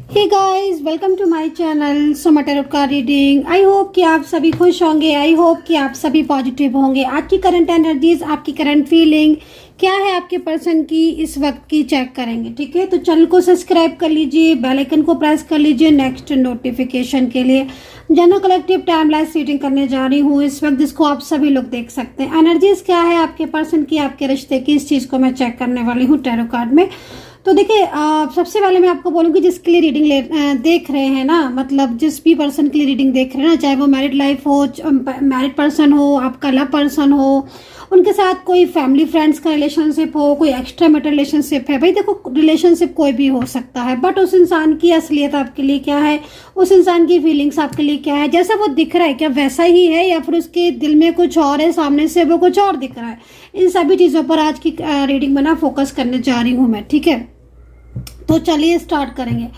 Hey guys, welcome to my channel Soma tarot card reading. I hope कि आप सभी खुश होंगे। आई होप कि आप सभी पॉजिटिव होंगे। आज की करंट एनर्जीज, आपकी करंट फीलिंग क्या है आपके पर्सन की इस वक्त की चेक करेंगे। ठीक है, तो चैनल को सब्सक्राइब कर लीजिए, बेल आइकन को प्रेस कर लीजिए नेक्स्ट नोटिफिकेशन के लिए। General collective time life reading करने जा रही हूँ इस वक्त, जिसको आप सभी लोग देख सकते हैं। एनर्जीज क्या है आपके पर्सन की, आपके रिश्ते की, इस चीज को मैं चेक करने वाली हूँ टैरो कार्ड में। तो देखिए, सबसे पहले मैं आपको बोलूँगी जिसके लिए रीडिंग देख रहे हैं ना, मतलब जिस भी पर्सन के लिए रीडिंग देख रहे हैं ना, चाहे वो मैरिड लाइफ हो, मैरिड पर्सन हो, आपका लव पर्सन हो, उनके साथ कोई फैमिली फ्रेंड्स का रिलेशनशिप हो, कोई एक्स्ट्रा मैटर रिलेशनशिप है। भाई देखो, रिलेशनशिप कोई भी हो सकता है, बट उस इंसान की असलियत आपके लिए क्या है, उस इंसान की फीलिंग्स आपके लिए क्या है, जैसा वो दिख रहा है क्या वैसा ही है, या फिर उसके दिल में कुछ और है, सामने से वो कुछ और दिख रहा है। इन सभी चीज़ों पर आज की रीडिंग में ना फोकस करने जा रही हूँ मैं। ठीक है, तो चलिए स्टार्ट करेंगे।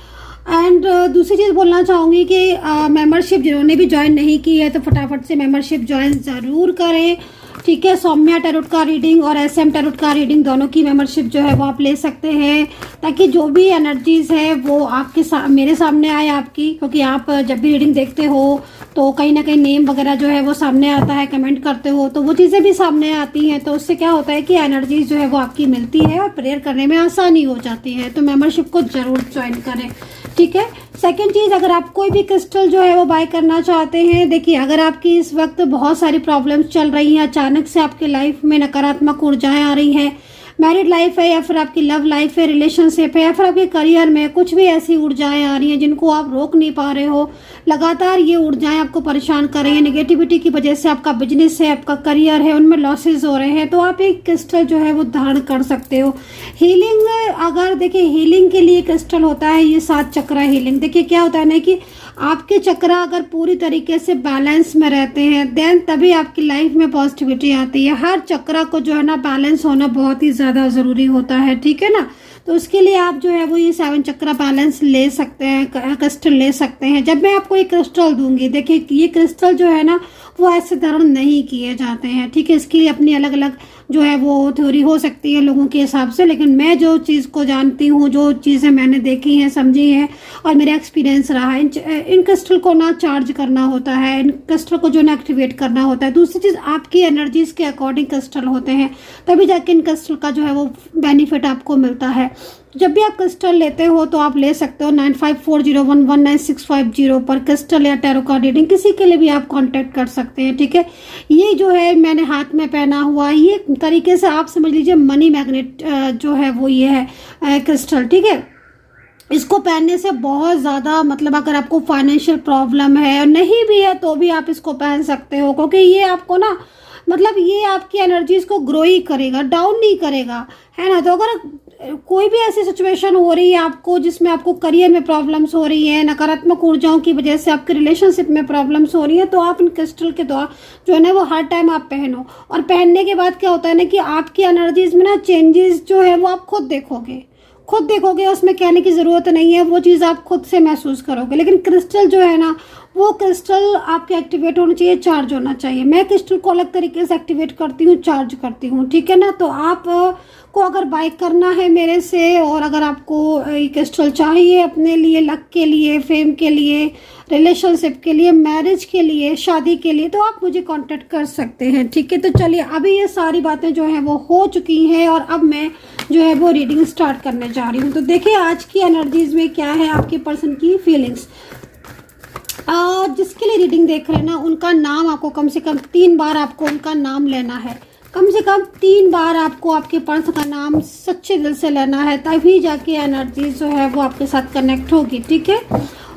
एंड दूसरी चीज़ बोलना चाहूँगी कि मेंबरशिप जिन्होंने भी ज्वाइन नहीं की है तो फटाफट से मेंबरशिप ज्वाइन ज़रूर करें। ठीक है, सौम्या टैरोट का रीडिंग और SM टैरोट का रीडिंग दोनों की मेंबरशिप जो है वो आप ले सकते हैं, ताकि जो भी एनर्जीज है वो आपके मेरे सामने आए आपकी। क्योंकि आप जब भी रीडिंग देखते हो तो कहीं ना कहीं नेम वगैरह जो है वो सामने आता है, कमेंट करते हो तो वो चीज़ें भी सामने आती हैं। तो उससे क्या होता है कि एनर्जीज जो है वो आपकी मिलती है और प्रेयर करने में आसानी हो जाती है। तो मेंबरशिप को जरूर ज्वाइन करें। ठीक है, सेकंड चीज़, अगर आप कोई भी क्रिस्टल जो है वो बाय करना चाहते हैं, देखिए अगर आपकी इस वक्त बहुत सारी प्रॉब्लम्स चल रही हैं, अचानक से आपके लाइफ में नकारात्मक ऊर्जाएं आ रही हैं, मैरिड लाइफ है या फिर आपकी लव लाइफ है, रिलेशनशिप है, या फिर आपके करियर में कुछ भी ऐसी ऊर्जाएं आ रही हैं जिनको आप रोक नहीं पा रहे हो, लगातार ये ऊर्जाएं आपको परेशान कर रही हैं, नेगेटिविटी की वजह से आपका बिजनेस है, आपका करियर है, उनमें लॉसेज हो रहे हैं, तो आप एक क्रिस्टल जो है वो धारण कर सकते हो। हीलिंग, अगर देखिए हीलिंग के लिए क्रिस्टल होता है ये 7 चक्रा हीलिंग। देखिए क्या होता है ना कि आपके चक्रा अगर पूरी तरीके से बैलेंस में रहते हैं देन तभी आपकी लाइफ में पॉजिटिविटी आती है। हर चक्रा को जो है ना बैलेंस होना बहुत ही ज़्यादा ज़रूरी होता है। ठीक है ना, तो उसके लिए आप जो है वो ये 7 चक्रा बैलेंस ले सकते हैं, क्रिस्टल ले सकते हैं। जब मैं आपको एक क्रिस्टल दूंगी, देखिए ये क्रिस्टल जो है ना वो ऐसे धारण नहीं किए जाते हैं। ठीक है, इसके लिए अपनी अलग अलग जो है वो थ्योरी हो सकती है लोगों के हिसाब से, लेकिन मैं जो चीज़ को जानती हूँ, जो चीज़ें मैंने देखी हैं, समझी हैं और मेरा एक्सपीरियंस रहा है, इन क्रिस्टल को ना चार्ज करना होता है, इन क्रिस्टल को जो ना एक्टिवेट करना होता है। दूसरी चीज़, आपकी एनर्जीज के अकॉर्डिंग क्रिस्टल होते हैं, तभी जाके इन क्रिस्टल का जो है वो बेनिफिट आपको मिलता है। जब भी आप क्रिस्टल लेते हो तो आप ले सकते हो 9540119650 पर क्रिस्टल या टैरो कार्ड रीडिंग किसी के लिए भी आप कांटेक्ट कर सकते हैं। ठीक है, ये जो है मैंने हाथ में पहना हुआ, ये तरीके से आप समझ लीजिए मनी मैग्नेट जो है वो ये है क्रिस्टल। ठीक है, इसको पहनने से बहुत ज़्यादा, मतलब अगर आपको फाइनेंशियल प्रॉब्लम है और नहीं भी है तो भी आप इसको पहन सकते हो, क्योंकि ये आपको ना, मतलब ये आपकी एनर्जीज को ग्रो ही करेगा, डाउन नहीं करेगा, है ना। तो अगर कोई भी ऐसी सिचुएशन हो रही है आपको जिसमें आपको करियर में प्रॉब्लम्स हो रही है, नकारात्मक ऊर्जाओं की वजह से आपके रिलेशनशिप में प्रॉब्लम्स हो रही है, तो आप इन क्रिस्टल के द्वारा जो है ना वो हर टाइम आप पहनो। और पहनने के बाद क्या होता है ना कि आपकी एनर्जीज में ना चेंजेस जो है वो आप खुद देखोगे, उसमें कहने की ज़रूरत नहीं है, वो चीज़ आप खुद से महसूस करोगे। लेकिन क्रिस्टल जो है ना, वो क्रिस्टल आपके एक्टिवेट होना चाहिए, चार्ज होना चाहिए। मैं क्रिस्टल को अलग तरीके से एक्टिवेट करती हूँ, चार्ज करती हूँ। ठीक है ना, तो आप को अगर बाय करना है मेरे से, और अगर आपको ये क्रिस्टल चाहिए अपने लिए, लक के लिए, फेम के लिए, रिलेशनशिप के लिए, मैरिज के लिए, शादी के लिए, तो आप मुझे कांटेक्ट कर सकते हैं। ठीक है, तो चलिए अभी ये सारी बातें जो हैं वो हो चुकी हैं और अब मैं जो है वो रीडिंग स्टार्ट करने जा रही हूँ। तो देखिए आज की एनर्जीज में क्या है आपके पर्सन की फीलिंग्स। जिसके लिए रीडिंग देख रहे हैं ना, उनका नाम आपको कम से कम 3 बार आपको उनका नाम लेना है, कम से कम 3 बार आपको आपके पर्सन का नाम सच्चे दिल से लेना है, तभी जाके एनर्जी जो है वो आपके साथ कनेक्ट होगी। ठीक है,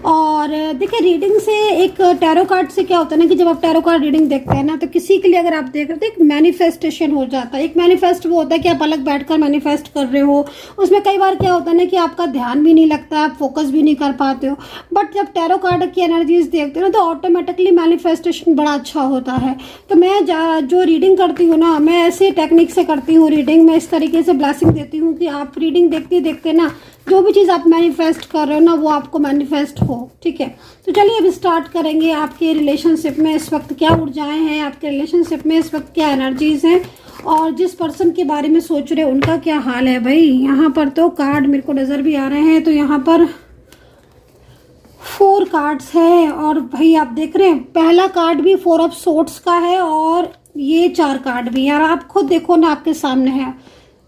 और देखिए रीडिंग से, एक टैरो कार्ड से क्या होता है ना कि जब आप टैरो कार्ड रीडिंग देखते हैं ना, तो किसी के लिए अगर आप देख रहे हो तो एक मैनिफेस्टेशन हो जाता है। एक मैनिफेस्ट वो होता है कि आप अलग बैठकर मैनिफेस्ट कर रहे हो, उसमें कई बार क्या होता है ना कि आपका ध्यान भी नहीं लगता, आप फोकस भी नहीं कर पाते हो। बट जब टैरो कार्ड की एनर्जीज देखते हो ना तो ऑटोमेटिकली मैनिफेस्टेशन बड़ा अच्छा होता है। तो मैं जो रीडिंग करती हूँ ना, मैं ऐसे टेक्निक से करती हूँ रीडिंग, मैं इस तरीके से ब्लेसिंग देती हूँ कि आप रीडिंग देखते देखते ना जो भी चीज़ आप मैनिफेस्ट कर रहे हो ना वो आपको मैनिफेस्ट हो। ठीक है, तो चलिए अब स्टार्ट करेंगे। आपके रिलेशनशिप में इस वक्त क्या ऊर्जाएं हैं, आपके रिलेशनशिप में इस वक्त क्या एनर्जीज हैं, और जिस पर्सन के बारे में सोच रहे हैं उनका क्या हाल है। भाई यहाँ पर तो कार्ड मेरे को नज़र भी आ रहे हैं, तो यहाँ पर 4 कार्ड्स है और भाई आप देख रहे हैं पहला कार्ड भी 4 ऑफ सोर्ड्स का है और ये 4 कार्ड भी है। और आप खुद देखो ना आपके सामने है,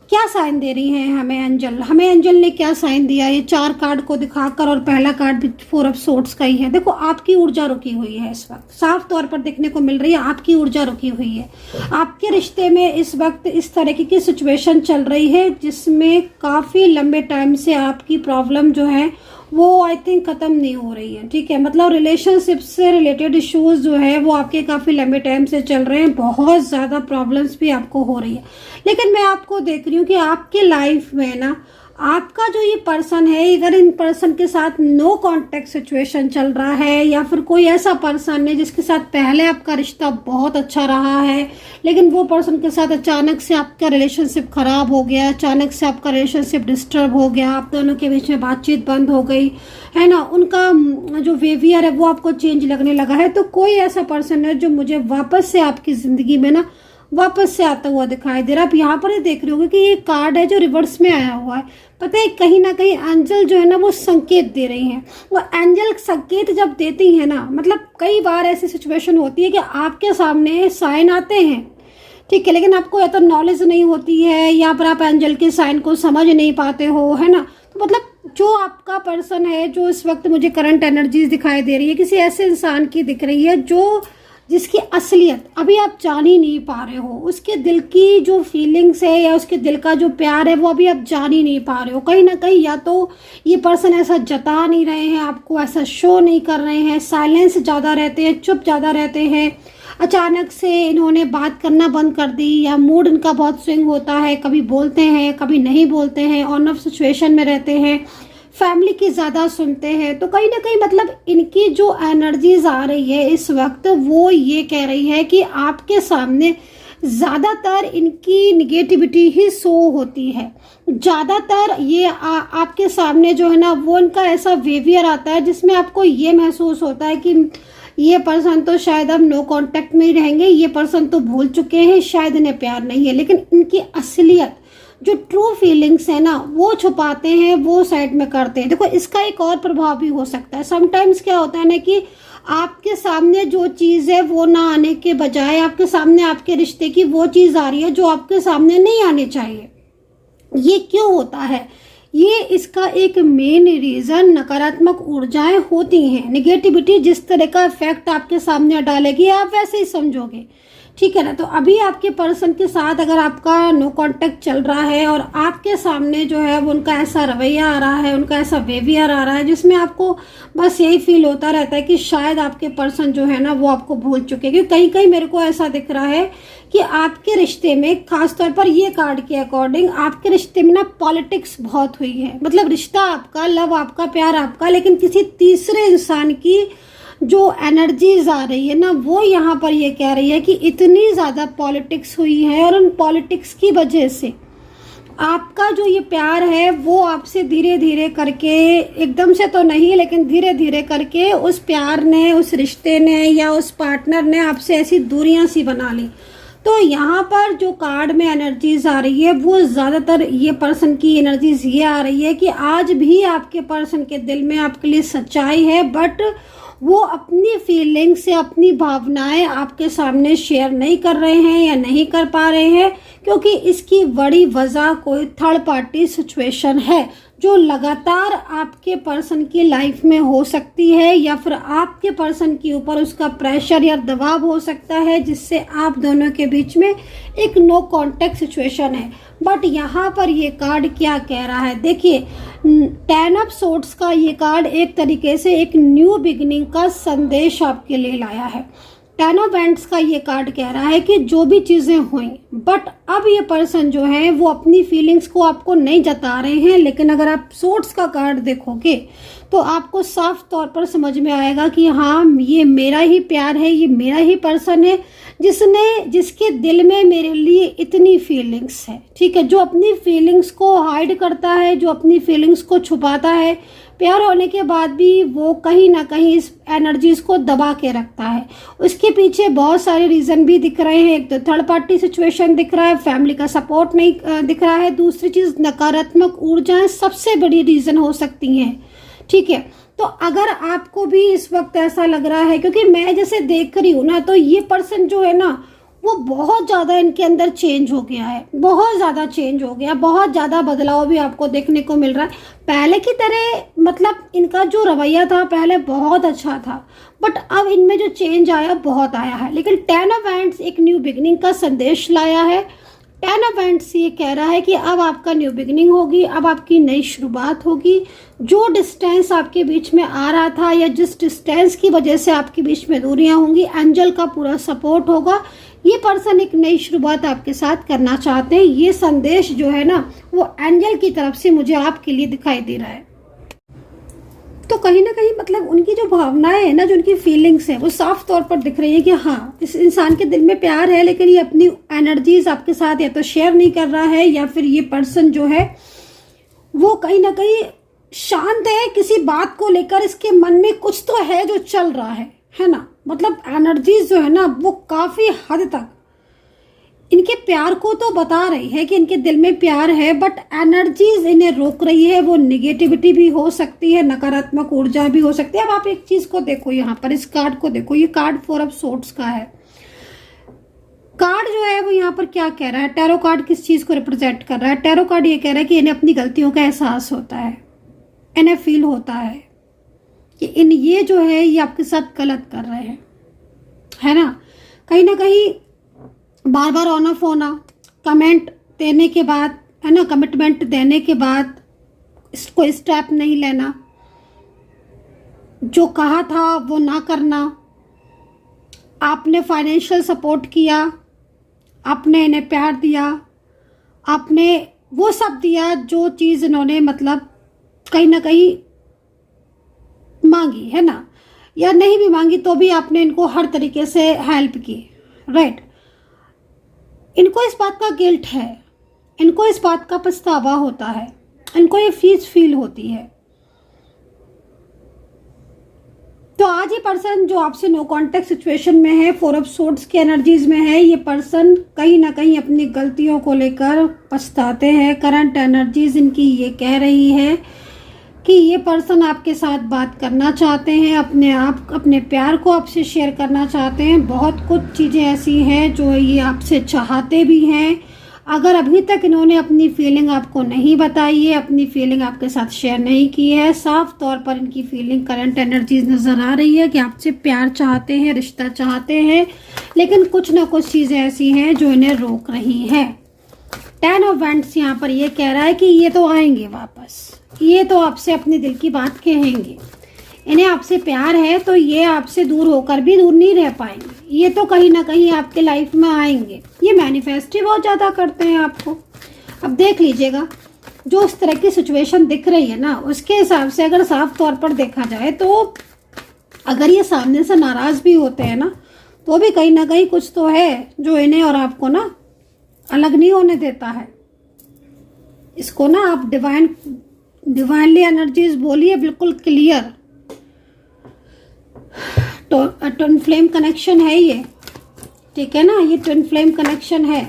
क्या साइन दे रही हैं हमें एंजल, हमें एंजल ने क्या साइन दिया ये 4 कार्ड को दिखाकर, और पहला कार्ड भी 4 ऑफ सोर्ड्स का ही है। देखो आपकी ऊर्जा रुकी हुई है इस वक्त, साफ तौर पर देखने को मिल रही है आपकी ऊर्जा रुकी हुई है। आपके रिश्ते में इस वक्त इस तरीके की सिचुएशन चल रही है जिसमें काफ़ी लंबे टाइम से आपकी प्रॉब्लम जो है वो आई थिंक ख़त्म नहीं हो रही है। ठीक है, मतलब रिलेशनशिप से रिलेटेड इश्यूज जो है वो आपके काफ़ी लंबे टाइम से चल रहे हैं, बहुत ज़्यादा प्रॉब्लम्स भी आपको हो रही है। लेकिन मैं आपको देख रही हूँ कि आपके लाइफ में ना आपका जो ये पर्सन है, अगर इन पर्सन के साथ नो कांटेक्ट सिचुएशन चल रहा है या फिर कोई ऐसा पर्सन है जिसके साथ पहले आपका रिश्ता बहुत अच्छा रहा है लेकिन वो पर्सन के साथ अचानक से आपका रिलेशनशिप खराब हो गया, अचानक से आपका रिलेशनशिप डिस्टर्ब हो गया, आप दोनों के बीच में बातचीत बंद हो गई है ना, उनका जो बिहेवियर है वो आपको चेंज लगने लगा है, तो कोई ऐसा पर्सन है जो मुझे वापस से आपकी ज़िंदगी में ना वापस से आता हुआ दिखाई दे रहा है। आप यहाँ पर ही देख रहे होगे कि ये कार्ड है जो रिवर्स में आया हुआ है। पता है कहीं ना कहीं एंजल जो है ना वो संकेत दे रही हैं। वो एंजल संकेत जब देती हैं ना, मतलब कई बार ऐसी सिचुएशन होती है कि आपके सामने साइन आते हैं, ठीक है, लेकिन आपको या तो नॉलेज नहीं होती है या फिर आप एंजल के साइन को समझ नहीं पाते हो, है ना। तो मतलब जो आपका पर्सन है जो इस वक्त मुझे करंट एनर्जीज दिखाई दे रही है किसी ऐसे इंसान की दिख रही है जो जिसकी असलियत अभी आप जान ही नहीं पा रहे हो, उसके दिल की जो फीलिंग्स है या उसके दिल का जो प्यार है वो अभी आप जान ही नहीं पा रहे हो। कहीं ना कहीं या तो ये पर्सन ऐसा जता नहीं रहे हैं, आपको ऐसा शो नहीं कर रहे हैं, साइलेंस ज़्यादा रहते हैं, चुप ज़्यादा रहते हैं, अचानक से इन्होंने बात करना बंद कर दी या मूड इनका बहुत स्विंग होता है, कभी बोलते हैं कभी नहीं बोलते हैं, ऑन ऑफ सिचुएशन में रहते हैं, फैमिली की ज़्यादा सुनते हैं। तो कहीं ना कहीं मतलब इनकी जो एनर्जीज आ रही है इस वक्त वो ये कह रही है कि आपके सामने ज़्यादातर इनकी निगेटिविटी ही शो होती है। ज़्यादातर ये आपके सामने जो है ना वो इनका ऐसा बिहेवियर आता है जिसमें आपको ये महसूस होता है कि ये पर्सन तो शायद अब नो कांटेक्ट में ही रहेंगे, ये पर्सन तो भूल चुके हैं, शायद इन्हें प्यार नहीं है, लेकिन इनकी असलियत जो ट्रू फीलिंग्स है ना वो छुपाते हैं, वो साइड में करते हैं। देखो इसका एक और प्रभाव भी हो सकता है। समटाइम्स क्या होता है ना कि आपके सामने जो चीज़ है वो ना आने के बजाय आपके सामने आपके रिश्ते की वो चीज़ आ रही है जो आपके सामने नहीं आनी चाहिए। ये क्यों होता है? ये इसका एक मेन रीज़न नकारात्मक ऊर्जाएं होती हैं। निगेटिविटी जिस तरह का इफेक्ट आपके सामने डालेगी आप वैसे ही समझोगे, ठीक है ना। तो अभी आपके पर्सन के साथ अगर आपका नो कांटेक्ट चल रहा है और आपके सामने जो है वो उनका ऐसा रवैया आ रहा है, उनका ऐसा बिहेवियर आ रहा है जिसमें आपको बस यही फील होता रहता है कि शायद आपके पर्सन जो है ना वो आपको भूल चुके हैं। क्योंकि कहीं कहीं मेरे को ऐसा दिख रहा है कि आपके रिश्ते में खासतौर पर ये कार्ड के अकॉर्डिंग आपके रिश्ते में ना पॉलिटिक्स बहुत हुई है। मतलब रिश्ता आपका, लव आपका, प्यार आपका, लेकिन किसी तीसरे इंसान की जो एनर्जीज आ रही है ना वो यहाँ पर ये कह रही है कि इतनी ज़्यादा पॉलिटिक्स हुई है और उन पॉलिटिक्स की वजह से आपका जो ये प्यार है वो आपसे धीरे धीरे करके, एकदम से तो नहीं लेकिन धीरे धीरे करके उस प्यार ने, उस रिश्ते ने या उस पार्टनर ने आपसे ऐसी दूरियां सी बना ली। तो यहाँ पर जो कार्ड में एनर्जीज आ रही है वो ज़्यादातर ये पर्सन की एनर्जीज ये आ रही है कि आज भी आपके पर्सन के दिल में आपके लिए सच्चाई है, बट वो अपनी फीलिंग्स या अपनी भावनाएं आपके सामने शेयर नहीं कर रहे हैं या नहीं कर पा रहे हैं क्योंकि इसकी बड़ी वजह कोई थर्ड पार्टी सिचुएशन है जो लगातार आपके पर्सन की लाइफ में हो सकती है या फिर आपके पर्सन के ऊपर उसका प्रेशर या दबाव हो सकता है जिससे आप दोनों के बीच में एक नो कांटेक्ट सिचुएशन है। बट यहाँ पर ये कार्ड क्या कह रहा है, देखिए 10 ऑफ सोर्ड्स का ये कार्ड एक तरीके से एक न्यू बिगिनिंग का संदेश आपके लिए लाया है। 10 ऑफ वैंड्स का ये कार्ड कह रहा है कि जो भी चीज़ें हुई बट अब ये पर्सन जो है वो अपनी फीलिंग्स को आपको नहीं जता रहे हैं, लेकिन अगर आप सोर्ड्स का कार्ड देखोगे तो आपको साफ तौर पर समझ में आएगा कि हाँ ये मेरा ही प्यार है, ये मेरा ही पर्सन है जिसके दिल में मेरे लिए इतनी फीलिंग्स है, ठीक है, जो अपनी फीलिंग्स को हाइड करता है, जो अपनी फीलिंग्स को छुपाता है, प्यार होने के बाद भी वो कहीं ना कहीं इस एनर्जीज को दबा के रखता है। उसके पीछे बहुत सारे रीज़न भी दिख रहे हैं। एक तो थर्ड पार्टी सिचुएशन दिख रहा है, फैमिली का सपोर्ट नहीं दिख रहा है, दूसरी चीज़ नकारात्मक ऊर्जाएं सबसे बड़ी रीज़न हो सकती हैं, ठीक है। तो अगर आपको भी इस वक्त ऐसा लग रहा है, क्योंकि मैं जैसे देख रही हूँ ना, तो ये पर्सन जो है ना वो बहुत ज़्यादा इनके अंदर चेंज हो गया है, बहुत ज़्यादा चेंज हो गया, बहुत ज़्यादा बदलाव भी आपको देखने को मिल रहा है। पहले की तरह मतलब इनका जो रवैया था पहले बहुत अच्छा था, बट अब इनमें जो चेंज आया बहुत आया है। लेकिन 10 ऑफ वैंड्स एक न्यू बिगनिंग का संदेश लाया है। 10 ऑफ वैंड्स ये कह रहा है कि अब आपका न्यू बिगनिंग होगी, अब आपकी नई शुरुआत होगी। जो डिस्टेंस आपके बीच में आ रहा था या जिस डिस्टेंस की वजह से आपके बीच में दूरियां होंगी, एंजल का पूरा सपोर्ट होगा। ये पर्सन एक नई शुरुआत आपके साथ करना चाहते हैं। ये संदेश जो है ना वो एंजल की तरफ से मुझे आपके लिए दिखाई दे रहा है। तो कहीं ना कहीं मतलब उनकी जो भावनाएं है ना, जो उनकी फीलिंग्स है, वो साफ तौर पर दिख रही है कि हाँ इस इंसान के दिल में प्यार है, लेकिन ये अपनी एनर्जीज आपके साथ या तो शेयर नहीं कर रहा है, या फिर ये पर्सन जो है वो कहीं ना कहीं शांत है किसी बात को लेकर। इसके मन में कुछ तो है जो चल रहा है ना। मतलब एनर्जीज जो है ना वो काफी हद तक इनके प्यार को तो बता रही है कि इनके दिल में प्यार है, बट एनर्जीज इन्हें रोक रही है। वो निगेटिविटी भी हो सकती है, नकारात्मक ऊर्जा भी हो सकती है। अब आप एक चीज को देखो, यहाँ पर इस कार्ड को देखो, ये कार्ड 4 ऑफ सोर्ड्स का है। कार्ड जो है वो यहाँ पर क्या कह रहा है, टैरो कार्ड किस चीज को रिप्रेजेंट कर रहा है? टैरो कार्ड ये कह रहा है कि इन्हें अपनी गलतियों का एहसास होता है, इन्हें फील होता है कि ये जो है ये आपके साथ गलत कर रहे हैं, है ना। कहीं ना कहीं बार बार ऑन ऑफ होना, कमेंट देने के बाद, है ना, कमिटमेंट देने के बाद इसको स्टेप नहीं लेना, जो कहा था वो ना करना। आपने फाइनेंशियल सपोर्ट किया, आपने इन्हें प्यार दिया, आपने वो सब दिया जो चीज़ इन्होंने मतलब कहीं ना कहीं मांगी, है ना, या नहीं भी मांगी तो भी आपने इनको हर तरीके से हेल्प की, राइट। इनको इस बात का गिल्ट है, इनको इस बात का पछतावा होता है, इनको ये फीस फील होती है। तो आज ये पर्सन जो आपसे नो कांटेक्ट सिचुएशन में है, 4 ऑफ सोर्ड्स की एनर्जीज में है, ये पर्सन कहीं ना कहीं अपनी गलतियों को लेकर पछताते हैं। करंट एनर्जीज इनकी ये कह रही है कि ये पर्सन आपके साथ बात करना चाहते हैं, अपने प्यार को आपसे शेयर करना चाहते हैं। बहुत कुछ चीज़ें ऐसी हैं जो ये आपसे चाहते भी हैं। अगर अभी तक इन्होंने अपनी फीलिंग आपको नहीं बताई है, अपनी फीलिंग आपके साथ शेयर नहीं की है, साफ तौर पर इनकी फीलिंग करंट एनर्जीज नज़र आ रही है कि आपसे प्यार चाहते हैं, रिश्ता चाहते हैं, लेकिन कुछ ना कुछ चीज़ें ऐसी हैं जो इन्हें रोक रही हैं। 10 ऑफ वैंड्स यहाँ पर ये कह रहा है कि ये तो आएंगे वापस, ये तो आपसे अपने दिल की बात कहेंगे, इन्हें आपसे प्यार है तो ये आपसे दूर होकर भी दूर नहीं रह पाएंगे, ये तो कहीं ना कहीं आपके लाइफ में आएंगे। ये मैनिफेस्ट ही बहुत ज़्यादा करते हैं आपको। अब देख लीजिएगा, जो इस तरह की सिचुएशन दिख रही है ना, उसके हिसाब से अगर साफ तौर पर देखा जाए तो अगर ये सामने से नाराज़ भी होते हैं ना, तो भी कहीं ना कहीं कुछ तो है जो इन्हें और आपको ना अलग नहीं होने देता है। इसको ना आप डिवाइनली एनर्जीज बोलिए, बिल्कुल क्लियर ट्विन फ्लेम कनेक्शन है ये, ठीक है ना, ये ट्विन फ्लेम कनेक्शन है।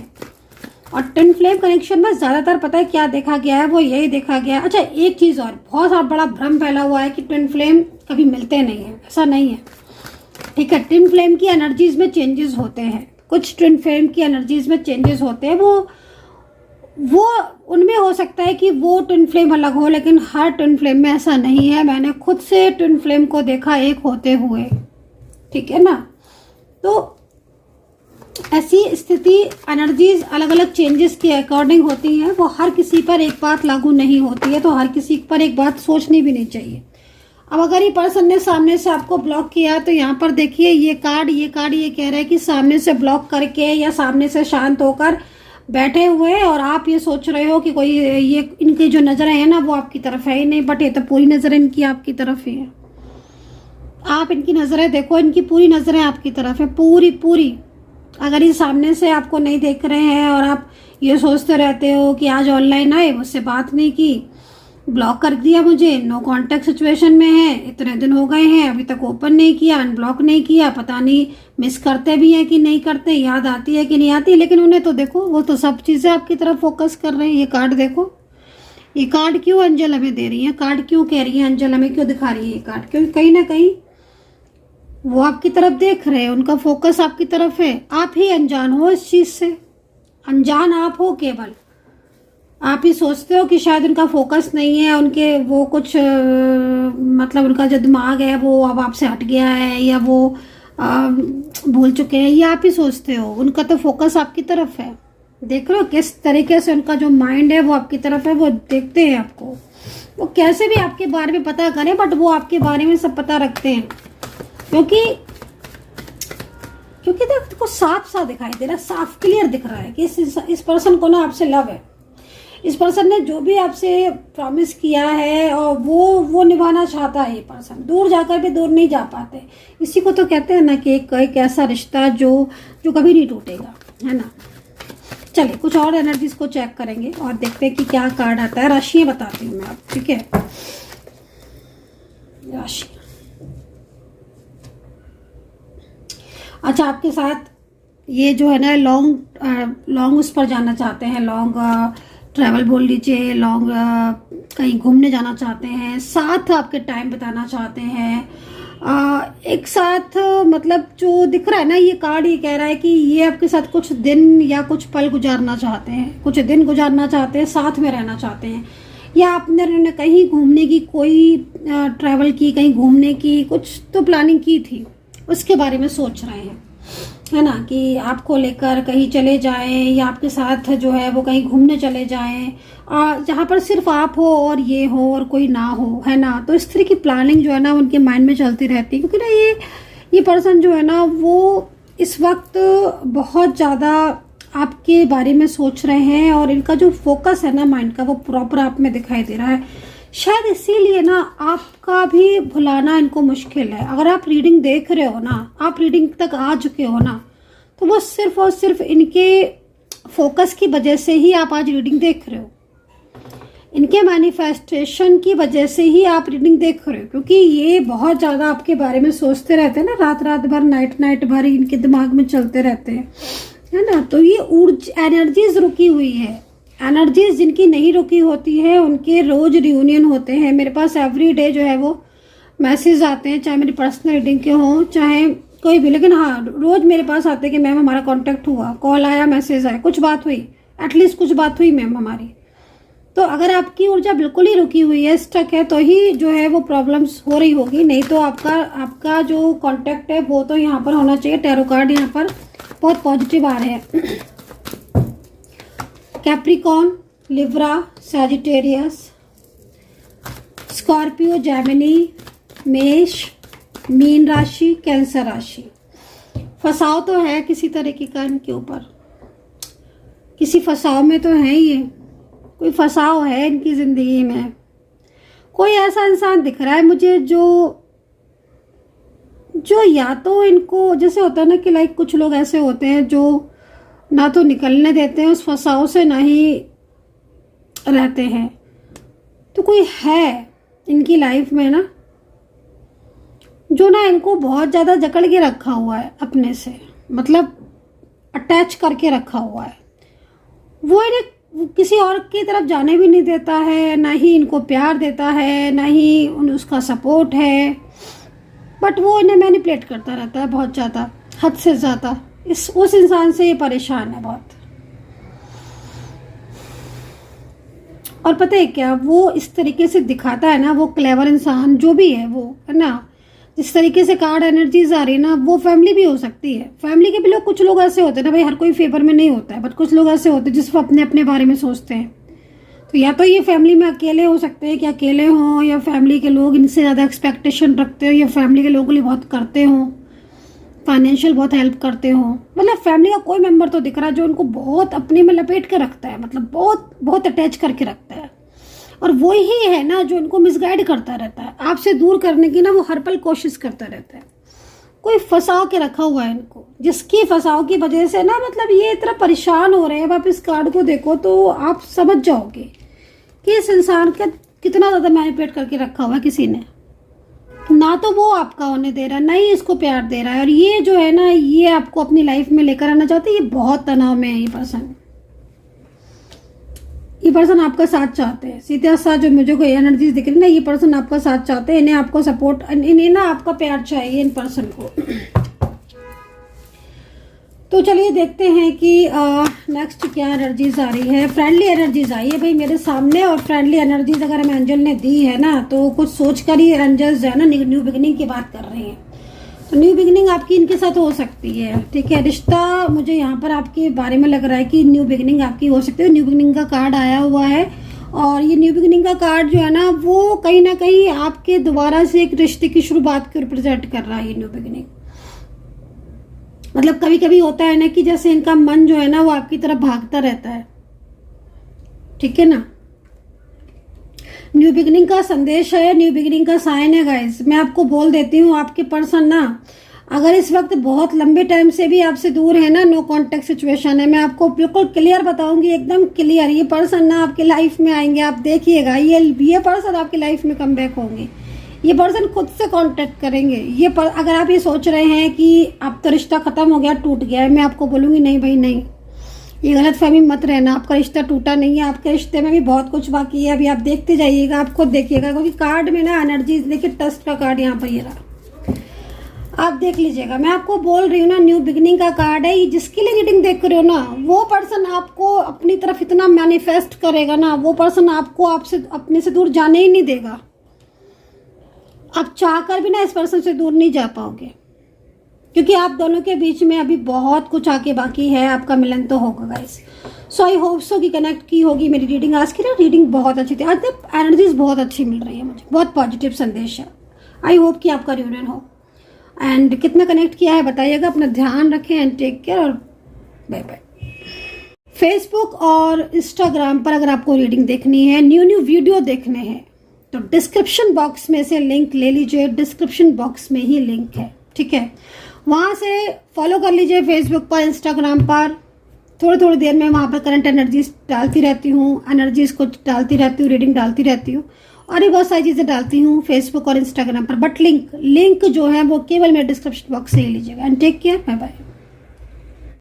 और ट्विन फ्लेम कनेक्शन में ज़्यादातर पता है क्या देखा गया है, वो यही देखा गया है। अच्छा, एक चीज़ और, बहुत सारा बड़ा भ्रम फैला हुआ है कि ट्विन फ्लेम कभी मिलते नहीं है, ऐसा नहीं है, ठीक है। ट्विन फ्लेम की एनर्जीज में चेंजेस होते हैं, कुछ ट्विन फ्लेम की एनर्जीज में चेंजेस होते हैं, वो उनमें हो सकता है कि वो ट्विन फ्लेम अलग हो, लेकिन हर ट्विन फ्लेम में ऐसा नहीं है। मैंने खुद से ट्विन फ्लेम को देखा एक होते हुए, ठीक है ना। तो ऐसी स्थिति एनर्जीज अलग अलग चेंजेस के अकॉर्डिंग होती हैं, वो हर किसी पर एक बात लागू नहीं होती है, तो हर किसी पर एक बात सोचनी भी नहीं चाहिए। अब अगर ये पर्सन ने सामने से आपको ब्लॉक किया तो यहाँ पर देखिए ये कार्ड ये कह रहा है कि सामने से ब्लॉक करके या सामने से शांत होकर बैठे हुए हैं, और आप ये सोच रहे हो कि कोई ये इनकी जो नज़रें हैं ना वो आपकी तरफ है ही नहीं, बट ये तो पूरी नज़रें इनकी आपकी तरफ ही है। आप इनकी नज़रें देखो, इनकी पूरी नज़रें आपकी तरफ है, पूरी। अगर ये सामने से आपको नहीं देख रहे हैं और आप ये सोचते रहते हो कि आज ऑनलाइन आए, मुझसे बात नहीं की, ब्लॉक कर दिया मुझे, नो कांटेक्ट सिचुएशन में है, इतने दिन हो गए हैं अभी तक ओपन नहीं किया, अनब्लॉक नहीं किया, पता नहीं मिस करते भी हैं कि नहीं करते, याद आती है कि नहीं आती, लेकिन उन्हें तो देखो, वो तो सब चीज़ें आपकी तरफ फोकस कर रहे हैं। ये कार्ड देखो, ये कार्ड क्यों एंजल हमें दे रही है, कार्ड क्यों कह रही है एंजल हमें, क्यों दिखा रही है ये कार्ड? क्योंकि कहीं ना कहीं वो आपकी तरफ देख रहे हैं, उनका फोकस आपकी तरफ है। आप ही अनजान हो इस चीज से, अनजान आप हो, केवल आप ही सोचते हो कि शायद उनका फोकस नहीं है, उनके वो कुछ मतलब उनका जो दिमाग है वो अब आपसे हट गया है, या वो भूल चुके हैं, ये आप ही सोचते हो। उनका तो फोकस आपकी तरफ है। देख रहे हो किस तरीके से उनका जो माइंड है वो आपकी तरफ है, वो देखते हैं आपको। वो कैसे भी आपके बारे में पता करें, बट वो आपके बारे में सब पता रखते हैं, क्योंकि देखो साफ साफ दिखाई दे रहा है, साफ क्लियर दिख रहा है कि इस पर्सन को ना आपसे लव है। इस पर्सन ने जो भी आपसे प्रॉमिस किया है और वो निभाना चाहता है। ये पर्सन दूर जाकर भी दूर नहीं जा पाते। इसी को तो कहते हैं ना कि एक ऐसा रिश्ता जो कभी नहीं टूटेगा, है ना। चलिए कुछ और एनर्जीज को चेक करेंगे और देखते हैं कि क्या कार्ड आता है। राशियां बताती हूँ मैं आप, ठीक है। राशि, अच्छा आपके साथ ये जो है ना लॉन्ग उस पर जाना चाहते हैं, लॉन्ग ट्रैवल बोल लीजिए, लॉन्ग कहीं घूमने जाना चाहते हैं, साथ आपके टाइम बिताना चाहते हैं, एक साथ मतलब जो दिख रहा है ना ये कार्ड, ये कह रहा है कि ये आपके साथ कुछ दिन या कुछ पल गुजारना चाहते हैं, कुछ दिन गुजारना चाहते हैं, साथ में रहना चाहते हैं, या आपने कहीं घूमने की कोई ट्रैवल की, कहीं घूमने की कुछ तो प्लानिंग की थी, उसके बारे में सोच रहे हैं, है ना, कि आपको लेकर कहीं चले जाएं या आपके साथ जो है वो कहीं घूमने चले जाएं, जहाँ पर सिर्फ आप हो और ये हो और कोई ना हो, है ना। तो इस तरह की प्लानिंग जो है ना उनके माइंड में चलती रहती है, क्योंकि ना ये पर्सन जो है ना वो इस वक्त बहुत ज़्यादा आपके बारे में सोच रहे हैं, और इनका जो फोकस है ना माइंड का वो प्रॉपर आप में दिखाई दे रहा है। शायद इसीलिए ना आपका भी भुलाना इनको मुश्किल है। अगर आप रीडिंग देख रहे हो ना, आप रीडिंग तक आ चुके हो ना, तो वो सिर्फ और सिर्फ इनके फोकस की वजह से ही आप आज रीडिंग देख रहे हो, इनके मैनिफेस्टेशन की वजह से ही आप रीडिंग देख रहे हो, क्योंकि ये बहुत ज़्यादा आपके बारे में सोचते रहते हैं ना, रात भर नाइट भर इनके दिमाग में चलते रहते हैं, है ना। तो ये एनर्जीज रुकी हुई है, एनर्जीज जिनकी नहीं रुकी होती है उनके रोज रियूनियन होते हैं। मेरे पास एवरी डे जो है वो मैसेज आते हैं, चाहे मेरी पर्सनल रीडिंग के हों चाहे कोई भी, लेकिन हाँ रोज मेरे पास आते हैं कि मैम हमारा कांटेक्ट हुआ, कॉल आया, मैसेज आया, कुछ बात हुई, एटलीस्ट कुछ बात हुई मैम हमारी। तो अगर आपकी ऊर्जा बिल्कुल ही रुकी हुई है, स्टक है, तो ही जो है वो प्रॉब्लम्स हो रही होगी, नहीं तो आपका जो कांटेक्ट है वो तो यहाँ पर होना चाहिए। टैरो कार्ड यहाँ पर बहुत पॉजिटिव आ रहे हैं। Capricorn, Libra, Sagittarius, Scorpio, Gemini, मेष, मीन राशि, कैंसर राशि। फंसाव तो है किसी तरीके का इनके ऊपर, किसी फंसाव में तो है ये, कोई फंसाव है इनकी जिंदगी में। कोई ऐसा इंसान दिख रहा है मुझे जो या तो इनको जैसे होता है ना कि लाइक कुछ लोग ऐसे होते हैं जो ना तो निकलने देते हैं उस फंसाव से, ना ही रहते हैं। तो कोई है इनकी लाइफ में ना जो ना इनको बहुत ज़्यादा जकड़ के रखा हुआ है अपने से, मतलब अटैच करके रखा हुआ है। वो इन्हें किसी और की तरफ जाने भी नहीं देता है, ना ही इनको प्यार देता है, ना ही उसका सपोर्ट है, बट वो इन्हें मैनिपुलेट करता रहता है बहुत ज़्यादा, हद से ज़्यादा। उस इंसान से ये परेशान है बहुत। और पता है क्या, वो इस तरीके से दिखाता है ना, वो क्लेवर इंसान जो भी है वो, है ना, जिस तरीके से कार्ड एनर्जीज आ रही है ना, वो फैमिली भी हो सकती है। फैमिली के भी लोग, कुछ लोग ऐसे होते हैं ना भाई, हर कोई फेवर में नहीं होता है, बट कुछ लोग ऐसे होते हैं जिस अपने अपने बारे में सोचते हैं। तो या तो ये फैमिली में अकेले हो सकते हैं कि अकेले हों, या फैमिली के लोग इनसे ज़्यादा एक्सपेक्टेशन रखते हो, या फैमिली के लोगों के लिए बहुत करते हों, फाइनेंशियल बहुत हेल्प करते हो। मतलब फैमिली का कोई मेंबर तो दिख रहा है जो उनको बहुत अपने में लपेट के रखता है, मतलब बहुत बहुत अटैच करके रखता है, और वो ही है ना जो इनको मिसगाइड करता रहता है, आपसे दूर करने की ना वो हर पल कोशिश करता रहता है। कोई फंसाव के रखा हुआ है इनको, जिसकी फंसाव की वजह से ना मतलब ये इतना परेशान हो रहे हैं। अब आप इस कार्ड को देखो तो आप समझ जाओगे कि इस इंसान का कितना ज़्यादा मैनिपुलेट करके रखा हुआ है किसी ने। ना तो वो आपका होने दे रहा है, ना ही इसको प्यार दे रहा है, और ये जो है ना ये आपको अपनी लाइफ में लेकर आना चाहते हैं। ये बहुत तनाव में है ये पर्सन, ये पर्सन आपका साथ चाहते हैं, सीधा सा जो मुझे कोई एनर्जीज दिख रही ना, ये पर्सन आपका साथ चाहते हैं, इन्हें आपको सपोर्ट, इन्हें ना आपका प्यार चाहिए इन पर्सन को। तो चलिए देखते हैं कि नेक्स्ट क्या एनर्जीज आ रही है। फ्रेंडली एनर्जीज आई है भाई मेरे सामने, और फ्रेंडली एनर्जीज अगर हमें एंजल ने दी है ना, तो कुछ सोच कर ही एंजल्स जो है ना न्यू बिगिनिंग की बात कर रही हैं। तो न्यू बिगिनिंग आपकी इनके साथ हो सकती है, ठीक है। रिश्ता मुझे यहाँ पर आपके बारे में लग रहा है कि न्यू बिगिनिंग आपकी हो सकती है। न्यू बिगिनिंग का कार्ड आया हुआ है, और ये न्यू बिगिनिंग का कार्ड जो है ना, वो कहीं ना कहीं आपके दोबारा से एक रिश्ते की शुरुआत को रिप्रेजेंट कर रहा है। ये न्यू बिगिनिंग मतलब कभी कभी होता है ना कि जैसे इनका मन जो है ना वो आपकी तरफ भागता रहता है, ठीक है ना। न्यू बिगिनिंग का संदेश है, न्यू बिगिनिंग का साइन है गाइस। मैं आपको बोल देती हूँ, आपके पर्सन ना अगर इस वक्त बहुत लंबे टाइम से भी आपसे दूर है ना, नो कांटेक्ट सिचुएशन है, मैं आपको बिल्कुल क्लियर बताऊंगी, एकदम क्लियर। ये पर्सन ना आपके लाइफ में आएंगे, आप देखिएगा। ये पर्सन आपकी लाइफ में कम बैक होंगे। ये पर्सन खुद से कांटेक्ट करेंगे। अगर आप ये सोच रहे हैं कि अब तो रिश्ता खत्म हो गया, टूट गया है, मैं आपको बोलूँगी नहीं भाई नहीं, ये गलत फहमी मत रहना। आपका रिश्ता टूटा नहीं है, आपके रिश्ते में भी बहुत कुछ बाकी है। अभी आप देखते जाइएगा, आप खुद देखिएगा, क्योंकि कार्ड में ना एनर्जी देखिए, ट्रस्ट का कार्ड यहाँ पर ये रहा, आप देख लीजिएगा। मैं आपको बोल रही हूँ ना, न्यू बिगिनिंग का कार्ड है। जिसके लिए रीडिंग देख रहे हो ना, वो पर्सन आपको अपनी तरफ इतना मैनिफेस्ट करेगा ना, वो पर्सन आपको आपसे अपने से दूर जाने ही नहीं देगा। आप चाहकर भी ना इस पर्सन से दूर नहीं जा पाओगे, क्योंकि आप दोनों के बीच में अभी बहुत कुछ आगे बाकी है। आपका मिलन तो होगा guys. So I hope so कि कनेक्ट की होगी मेरी रीडिंग। आज की ना रीडिंग बहुत अच्छी थी, आज तक एनर्जीज बहुत अच्छी मिल रही है मुझे, बहुत पॉजिटिव संदेश है। आई होप कि आपका रियूनियन हो। एंड कितना कनेक्ट किया है बताइएगा। अपना ध्यान रखें एंड टेक केयर, और बाय बाय। फेसबुक और इंस्टाग्राम पर अगर आपको रीडिंग देखनी है, न्यू वीडियो देखने हैं, तो डिस्क्रिप्शन बॉक्स में से लिंक ले लीजिए। डिस्क्रिप्शन बॉक्स में ही लिंक है, ठीक है, वहाँ से फॉलो कर लीजिए। फेसबुक पर, इंस्टाग्राम पर थोड़ी देर में वहाँ पर करंट एनर्जीज डालती रहती हूँ, एनर्जीज को डालती रहती हूँ, रीडिंग डालती रहती हूँ, और ये बहुत सारी चीज़ें डालती हूँ फेसबुक और इंस्टाग्राम पर। बट लिंक जो है वो केवल मेरे डिस्क्रिप्शन बॉक्स से ही लीजिएगा। And take care, bye bye.